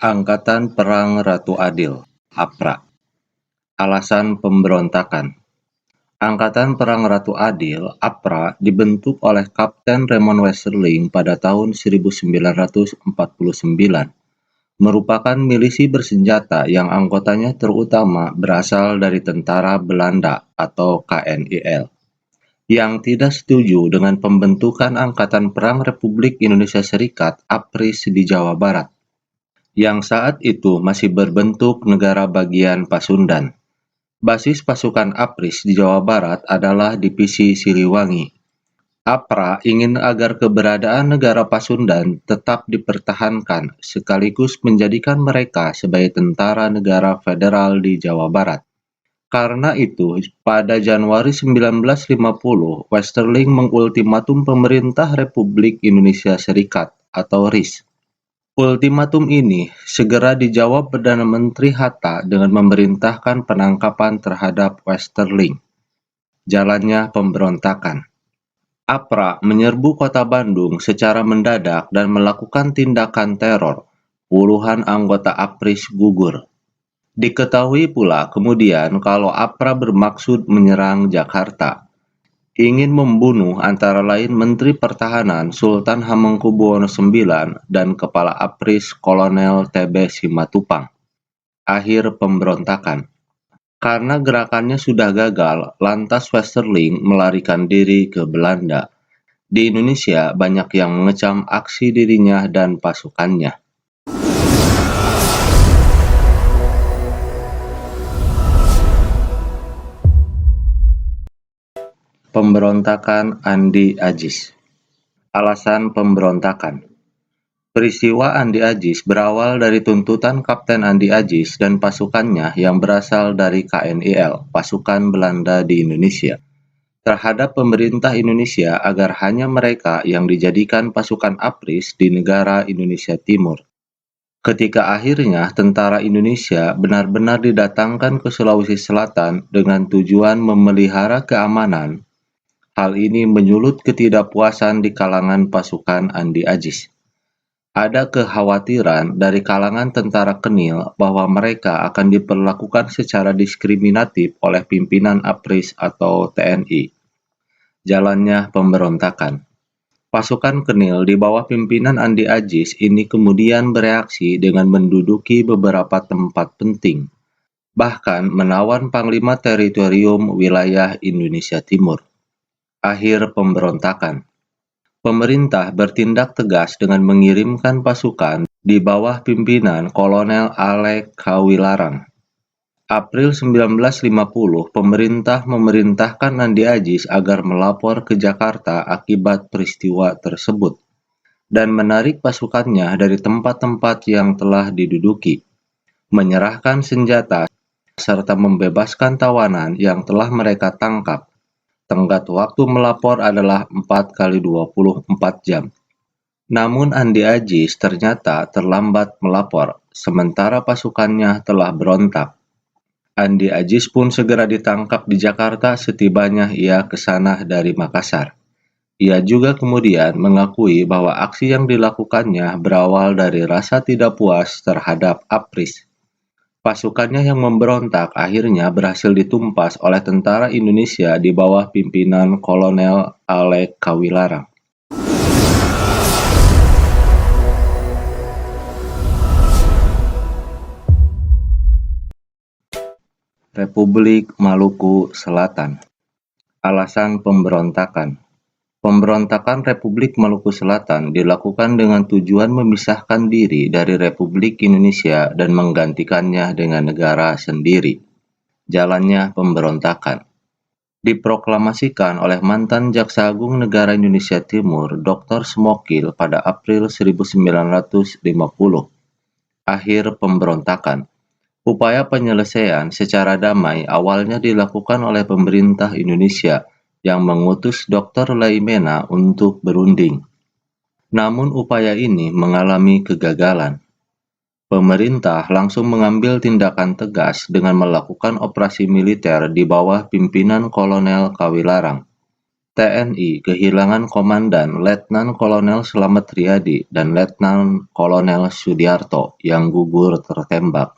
Angkatan Perang Ratu Adil (APRA). Alasan pemberontakan. Angkatan Perang Ratu Adil (APRA) dibentuk oleh Kapten Raymond Westerling pada tahun 1949, merupakan milisi bersenjata yang anggotanya terutama berasal dari tentara Belanda atau KNIL, yang tidak setuju dengan pembentukan Angkatan Perang Republik Indonesia Serikat (APRIS) di Jawa Barat, yang saat itu masih berbentuk negara bagian Pasundan. Basis pasukan APRIS di Jawa Barat adalah Divisi Siliwangi. APRA ingin agar keberadaan negara Pasundan tetap dipertahankan, sekaligus menjadikan mereka sebagai tentara negara federal di Jawa Barat. Karena itu, pada Januari 1950, Westerling mengultimatum pemerintah Republik Indonesia Serikat atau RIS. Ultimatum ini segera dijawab Perdana Menteri Hatta dengan memerintahkan penangkapan terhadap Westerling. Jalannya pemberontakan. APRA menyerbu kota Bandung secara mendadak dan melakukan tindakan teror. Puluhan anggota APRIS gugur. Diketahui pula kemudian kalau APRA bermaksud menyerang Jakarta, ingin membunuh antara lain Menteri Pertahanan Sultan Hamengkubuwono IX dan Kepala APRIS Kolonel TB Simatupang. Akhir pemberontakan. Karena gerakannya sudah gagal, lantas Westerling melarikan diri ke Belanda. Di Indonesia banyak yang mengecam aksi dirinya dan pasukannya. Pemberontakan Andi Agis. Alasan pemberontakan. Peristiwa Andi Agis berawal dari tuntutan Kapten Andi Agis dan pasukannya yang berasal dari KNIL, pasukan Belanda di Indonesia, terhadap pemerintah Indonesia agar hanya mereka yang dijadikan pasukan APRIS di negara Indonesia Timur. Ketika akhirnya tentara Indonesia benar-benar didatangkan ke Sulawesi Selatan dengan tujuan memelihara keamanan, hal ini menyulut ketidakpuasan di kalangan pasukan Andi Agis. Ada kekhawatiran dari kalangan tentara Kenil bahwa mereka akan diperlakukan secara diskriminatif oleh pimpinan APRIS atau TNI. Jalannya pemberontakan. Pasukan Kenil di bawah pimpinan Andi Agis ini kemudian bereaksi dengan menduduki beberapa tempat penting, bahkan menawan Panglima Teritorium Wilayah Indonesia Timur. Akhir pemberontakan. Pemerintah bertindak tegas dengan mengirimkan pasukan di bawah pimpinan Kolonel Alek Kawilarang. April 1950, pemerintah memerintahkan Andi Agis agar melapor ke Jakarta akibat peristiwa tersebut dan menarik pasukannya dari tempat-tempat yang telah diduduki, menyerahkan senjata, serta membebaskan tawanan yang telah mereka tangkap. Tenggat waktu melapor adalah 4 kali 24 jam. Namun Andi Agis ternyata terlambat melapor, sementara pasukannya telah berontak. Andi Agis pun segera ditangkap di Jakarta setibanya ia ke sana dari Makassar. Ia juga kemudian mengakui bahwa aksi yang dilakukannya berawal dari rasa tidak puas terhadap APRIS. Pasukannya yang memberontak akhirnya berhasil ditumpas oleh tentara Indonesia di bawah pimpinan Kolonel Alek Kawilarang. Republik Maluku Selatan. Alasan pemberontakan. Pemberontakan Republik Maluku Selatan dilakukan dengan tujuan memisahkan diri dari Republik Indonesia dan menggantikannya dengan negara sendiri. Jalannya pemberontakan. Diproklamasikan oleh mantan Jaksa Agung Negara Indonesia Timur, Dr. Smokil pada April 1950. Akhir pemberontakan. Upaya penyelesaian secara damai awalnya dilakukan oleh pemerintah Indonesia yang mengutus Dr. Laimena untuk berunding. Namun upaya ini mengalami kegagalan. Pemerintah langsung mengambil tindakan tegas dengan melakukan operasi militer di bawah pimpinan Kolonel Kawilarang. TNI kehilangan komandan Letnan Kolonel Slamet Riyadi dan Letnan Kolonel Sudiarto yang gugur tertembak.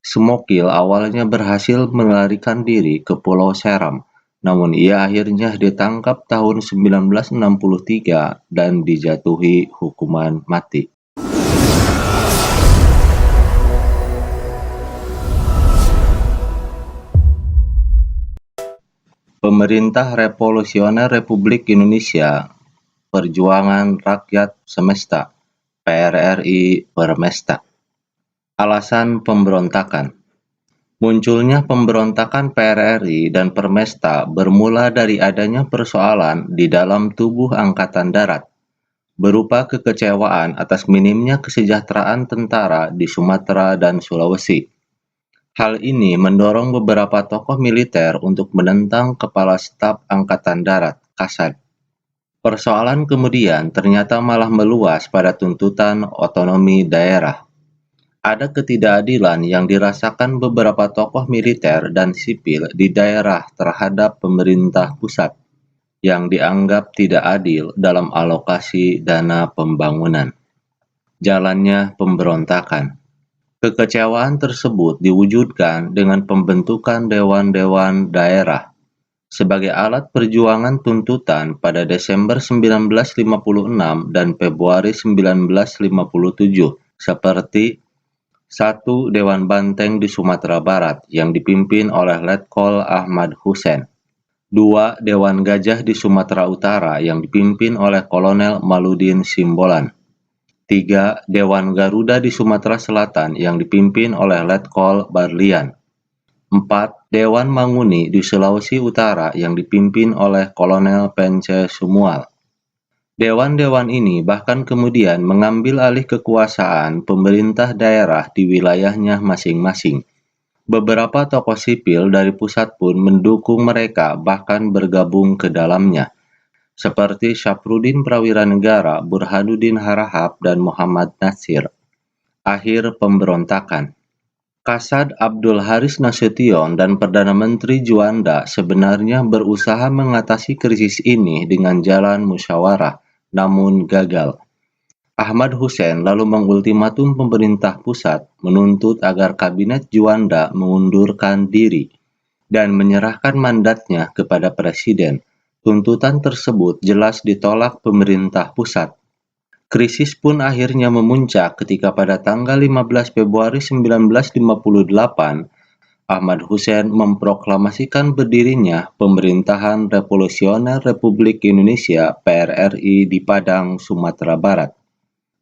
Smokil awalnya berhasil melarikan diri ke Pulau Seram, namun ia akhirnya ditangkap tahun 1963 dan dijatuhi hukuman mati. Pemerintah Revolusioner Republik Indonesia Perjuangan Rakyat Semesta (PRRI Permesta). Alasan pemberontakan. Munculnya pemberontakan PRRI dan Permesta bermula dari adanya persoalan di dalam tubuh Angkatan Darat, berupa kekecewaan atas minimnya kesejahteraan tentara di Sumatera dan Sulawesi. Hal ini mendorong beberapa tokoh militer untuk menentang Kepala Staf Angkatan Darat, Kasad. Persoalan kemudian ternyata malah meluas pada tuntutan otonomi daerah. Ada ketidakadilan yang dirasakan beberapa tokoh militer dan sipil di daerah terhadap pemerintah pusat, yang dianggap tidak adil dalam alokasi dana pembangunan. Jalannya pemberontakan. Kekecewaan tersebut diwujudkan dengan pembentukan dewan-dewan daerah sebagai alat perjuangan tuntutan pada Desember 1956 dan Februari 1957, seperti 1. Dewan Banteng di Sumatera Barat yang dipimpin oleh Letkol Ahmad Hussein. 2. Dewan Gajah di Sumatera Utara yang dipimpin oleh Kolonel Maludin Simbolan. 3. Dewan Garuda di Sumatera Selatan yang dipimpin oleh Letkol Barlian. 4. Dewan Manguni di Sulawesi Utara yang dipimpin oleh Kolonel Pence Sumual. Dewan-dewan ini bahkan kemudian mengambil alih kekuasaan pemerintah daerah di wilayahnya masing-masing. Beberapa tokoh sipil dari pusat pun mendukung mereka bahkan bergabung ke dalamnya, seperti Syafruddin Prawiranegara, Burhanuddin Harahap, dan Muhammad Nasir. Akhir pemberontakan. Kasad Abdul Haris Nasution dan Perdana Menteri Juanda sebenarnya berusaha mengatasi krisis ini dengan jalan musyawarah, namun gagal. Ahmad Hussein lalu mengultimatum pemerintah pusat menuntut agar kabinet Juanda mengundurkan diri dan menyerahkan mandatnya kepada presiden. Tuntutan tersebut jelas ditolak pemerintah pusat. Krisis pun akhirnya memuncak ketika pada tanggal 15 Februari 1958 Ahmad Hussein memproklamasikan berdirinya Pemerintahan Revolusioner Republik Indonesia (PRRI) di Padang, Sumatera Barat.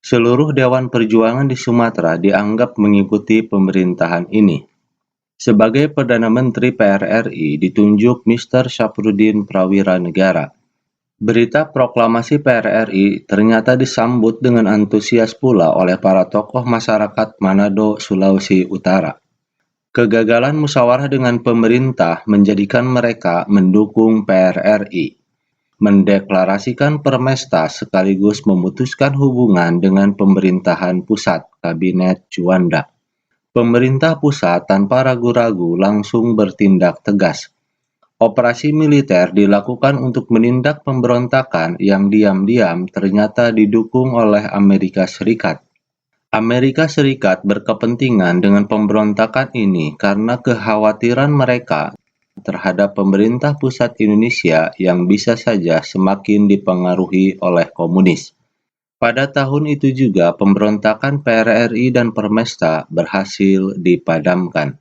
Seluruh Dewan Perjuangan di Sumatera dianggap mengikuti pemerintahan ini. Sebagai Perdana Menteri PRRI ditunjuk Mr. Syafruddin Prawiranegara. Berita proklamasi PRRI ternyata disambut dengan antusias pula oleh para tokoh masyarakat Manado, Sulawesi Utara. Kegagalan musyawarah dengan pemerintah menjadikan mereka mendukung PRRI, mendeklarasikan Permesta sekaligus memutuskan hubungan dengan pemerintahan pusat Kabinet Juanda. Pemerintah pusat tanpa ragu-ragu langsung bertindak tegas. Operasi militer dilakukan untuk menindak pemberontakan yang diam-diam ternyata didukung oleh Amerika Serikat. Amerika Serikat berkepentingan dengan pemberontakan ini karena kekhawatiran mereka terhadap pemerintah pusat Indonesia yang bisa saja semakin dipengaruhi oleh komunis. Pada tahun itu juga pemberontakan PRRI dan Permesta berhasil dipadamkan.